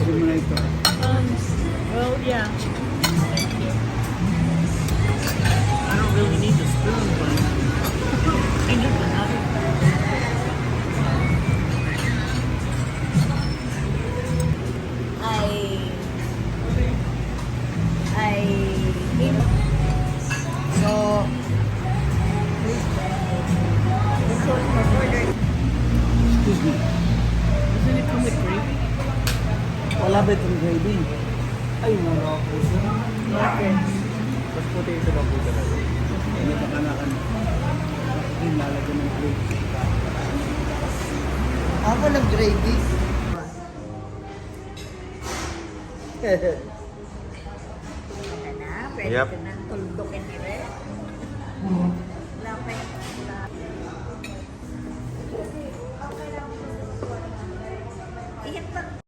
Gusto mo na ito. Well, yeah. Thank you. I don't really need the spoon, but I need the knife. I eat. So, this one was ordered. Excuse me. Doesn't it come with gravy? Wala ba itong gravy? Ay, wala po siya. Okay. Mas puti ito lang po talaga. Ano pa kanakan? Hindi lalagyan ng gravy. Ako ng gravy. Pwede Yep. ka nang tuldukin ni Red. Lapay. Ihit pa.